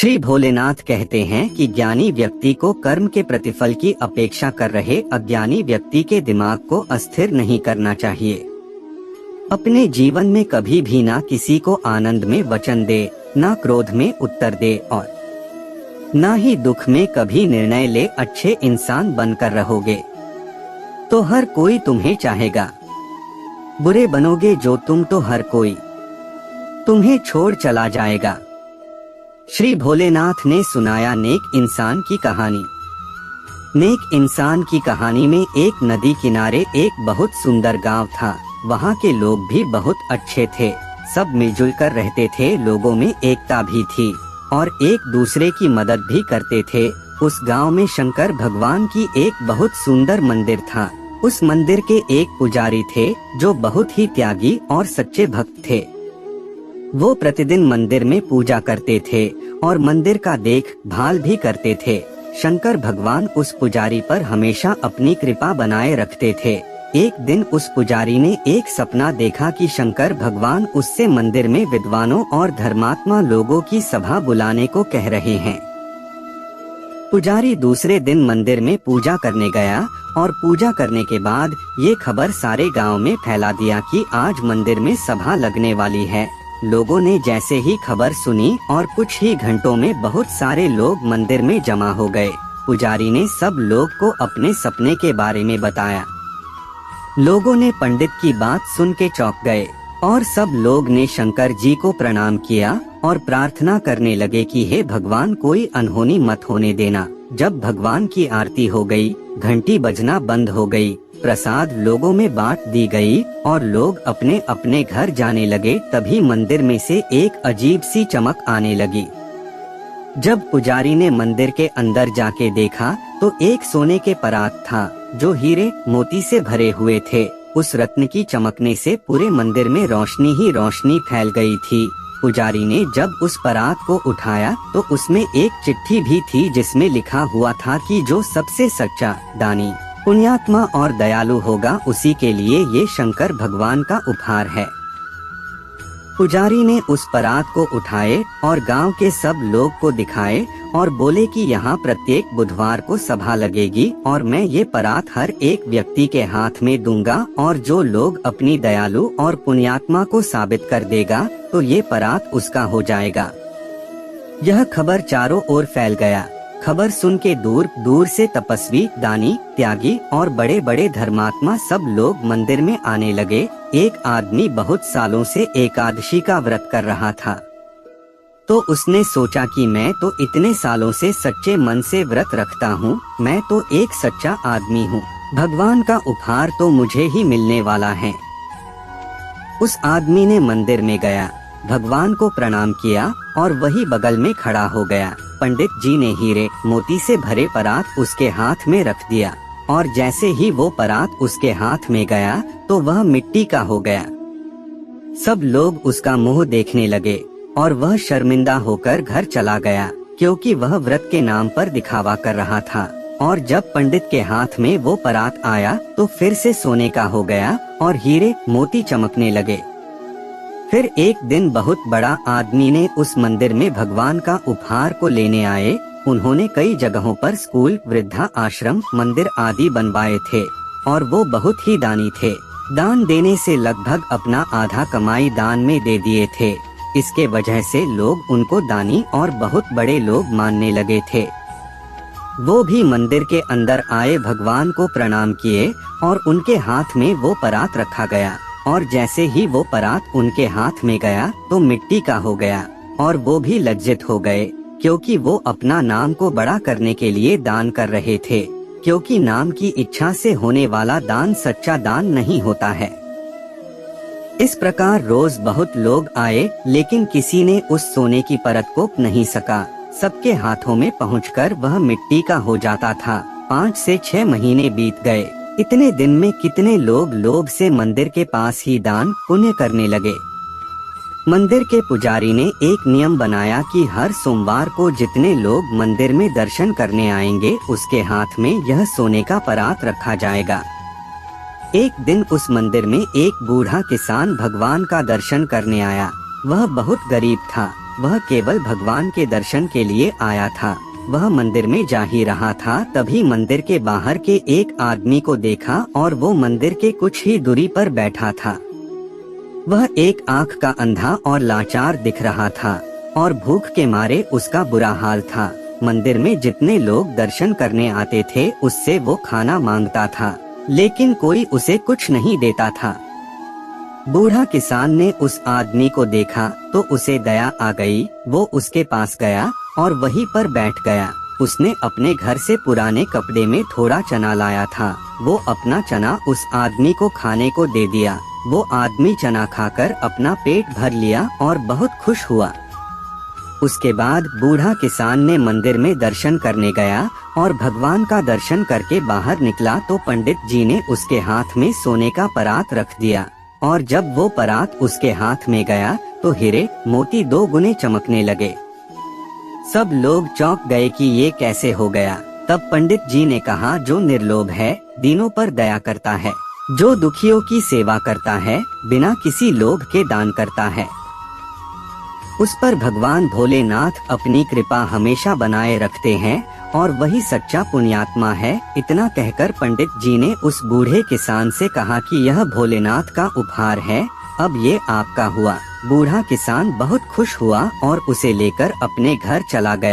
श्री भोलेनाथ कहते हैं कि ज्ञानी व्यक्ति को कर्म के प्रतिफल की अपेक्षा कर रहे अज्ञानी व्यक्ति के दिमाग को अस्थिर नहीं करना चाहिए। अपने जीवन में कभी भी ना किसी को आनंद में वचन दे, ना क्रोध में उत्तर दे और ना ही दुख में कभी निर्णय ले। अच्छे इंसान बनकर रहोगे तो हर कोई तुम्हें चाहेगा, बुरे बनोगे जो तुम तो हर कोई तुम्हें छोड़ चला जाएगा। श्री भोलेनाथ ने सुनाया नेक इंसान की कहानी। नेक इंसान की कहानी में एक नदी किनारे एक बहुत सुंदर गांव था। वहां के लोग भी बहुत अच्छे थे, सब मिलजुल कर रहते थे, लोगों में एकता भी थी और एक दूसरे की मदद भी करते थे। उस गांव में शंकर भगवान की एक बहुत सुंदर मंदिर था। उस मंदिर के एक पुजारी थे जो बहुत ही त्यागी और सच्चे भक्त थे। वो प्रतिदिन मंदिर में पूजा करते थे और मंदिर का देखभाल भी करते थे। शंकर भगवान उस पुजारी पर हमेशा अपनी कृपा बनाए रखते थे। एक दिन उस पुजारी ने एक सपना देखा कि शंकर भगवान उससे मंदिर में विद्वानों और धर्मात्मा लोगों की सभा बुलाने को कह रहे हैं। पुजारी दूसरे दिन मंदिर में पूजा करने गया और पूजा करने के बाद ये खबर सारे गांव में फैला दिया कि आज मंदिर में सभा लगने वाली है। लोगों ने जैसे ही खबर सुनी और कुछ ही घंटों में बहुत सारे लोग मंदिर में जमा हो गए। पुजारी ने सब लोग को अपने सपने के बारे में बताया। लोगों ने पंडित की बात सुन के चौंक गए और सब लोग ने शंकर जी को प्रणाम किया और प्रार्थना करने लगे कि हे भगवान, कोई अनहोनी मत होने देना। जब भगवान की आरती हो गई, घंटी बजना बंद हो गई, प्रसाद लोगों में बांट दी गई और लोग अपने अपने घर जाने लगे, तभी मंदिर में से एक अजीब सी चमक आने लगी। जब पुजारी ने मंदिर के अंदर जाके देखा तो एक सोने के परात था जो हीरे मोती से भरे हुए थे। उस रत्न की चमकने से पूरे मंदिर में रोशनी ही रोशनी फैल गई थी। पुजारी ने जब उस परात को उठाया तो उसमें एक चिट्ठी भी थी जिसमें लिखा हुआ था कि जो सबसे सच्चा, दानी, पुण्यात्मा और दयालु होगा उसी के लिए ये शंकर भगवान का उपहार है। पुजारी ने उस परात को उठाए और गांव के सब लोग को दिखाए और बोले कि यहाँ प्रत्येक बुधवार को सभा लगेगी और मैं ये परात हर एक व्यक्ति के हाथ में दूंगा और जो लोग अपनी दयालु और पुण्यात्मा को साबित कर देगा तो ये परात उसका हो जाएगा। यह खबर चारों ओर फैल गया। खबर सुन के दूर दूर से तपस्वी, दानी, त्यागी और बड़े बड़े धर्मात्मा सब लोग मंदिर में आने लगे। एक आदमी बहुत सालों से एकादशी का व्रत कर रहा था तो उसने सोचा कि मैं तो इतने सालों से सच्चे मन से व्रत रखता हूँ, मैं तो एक सच्चा आदमी हूँ, भगवान का उपहार तो मुझे ही मिलने वाला है। उस आदमी ने मंदिर में गया, भगवान को प्रणाम किया और वही बगल में खड़ा हो गया। पंडित जी ने हीरे मोती से भरे परात उसके हाथ में रख दिया और जैसे ही वो परात उसके हाथ में गया तो वह मिट्टी का हो गया। सब लोग उसका मुंह देखने लगे और वह शर्मिंदा होकर घर चला गया क्योंकि वह व्रत के नाम पर दिखावा कर रहा था। और जब पंडित के हाथ में वो परात आया तो फिर से सोने का हो गया और हीरे मोती चमकने लगे। फिर एक दिन बहुत बड़ा आदमी ने उस मंदिर में भगवान का उपहार को लेने आए। उन्होंने कई जगहों पर स्कूल, वृद्धा आश्रम, मंदिर आदि बनवाए थे और वो बहुत ही दानी थे। दान देने से लगभग अपना आधा कमाई दान में दे दिए थे। इसके वजह से लोग उनको दानी और बहुत बड़े लोग मानने लगे थे। वो भी मंदिर के अंदर आए, भगवान को प्रणाम किए और उनके हाथ में वो परात रखा गया और जैसे ही वो परात उनके हाथ में गया तो मिट्टी का हो गया और वो भी लज्जित हो गए क्योंकि वो अपना नाम को बड़ा करने के लिए दान कर रहे थे, क्योंकि नाम की इच्छा से होने वाला दान सच्चा दान नहीं होता है। इस प्रकार रोज बहुत लोग आए लेकिन किसी ने उस सोने की परत को नहीं सका। सबके हाथों में पहुंचकर वह मिट्टी का हो जाता था। 5 से 6 महीने बीत गए। इतने दिन में कितने लोग लोभ से मंदिर के पास ही दान पुण्य करने लगे। मंदिर के पुजारी ने एक नियम बनाया कि हर सोमवार को जितने लोग मंदिर में दर्शन करने आएंगे उसके हाथ में यह सोने का परात रखा जाएगा। एक दिन उस मंदिर में एक बूढ़ा किसान भगवान का दर्शन करने आया। वह बहुत गरीब था वह केवल भगवान के दर्शन के लिए आया था। वह मंदिर में जा ही रहा था, तभी मंदिर के बाहर के एक आदमी को देखा और वो मंदिर के कुछ ही दूरी पर बैठा था। वह एक आंख का अंधा और लाचार दिख रहा था और भूख के मारे उसका बुरा हाल था। मंदिर में जितने लोग दर्शन करने आते थे उससे वो खाना मांगता था, लेकिन कोई उसे कुछ नहीं देता था। बूढ़ा किसान ने उस आदमी को देखा तो उसे दया आ गई। वो उसके पास गया और वहीं पर बैठ गया। उसने अपने घर से पुराने कपड़े में थोड़ा चना लाया था। वो अपना चना उस आदमी को खाने को दे दिया। वो आदमी चना खाकर अपना पेट भर लिया और बहुत खुश हुआ। उसके बाद बूढ़ा किसान ने मंदिर में दर्शन करने गया और भगवान का दर्शन करके बाहर निकला तो पंडित जी ने उसके हाथ में सोने का परात रख दिया और जब वो परात उसके हाथ में गया तो हीरे मोती 2 गुने चमकने लगे। सब लोग चौंक गए कि ये कैसे हो गया। तब पंडित जी ने कहा, जो निर्लोभ है, दीनों पर दया करता है, जो दुखियों की सेवा करता है, बिना किसी लोभ के दान करता है, उस पर भगवान भोलेनाथ अपनी कृपा हमेशा बनाए रखते हैं और वही सच्चा पुण्यात्मा है। इतना कहकर पंडित जी ने उस बूढ़े किसान से कहा कि यह भोलेनाथ का उपहार है, अब ये आपका हुआ। बूढ़ा किसान बहुत खुश हुआ और उसे लेकर अपने घर चला गया।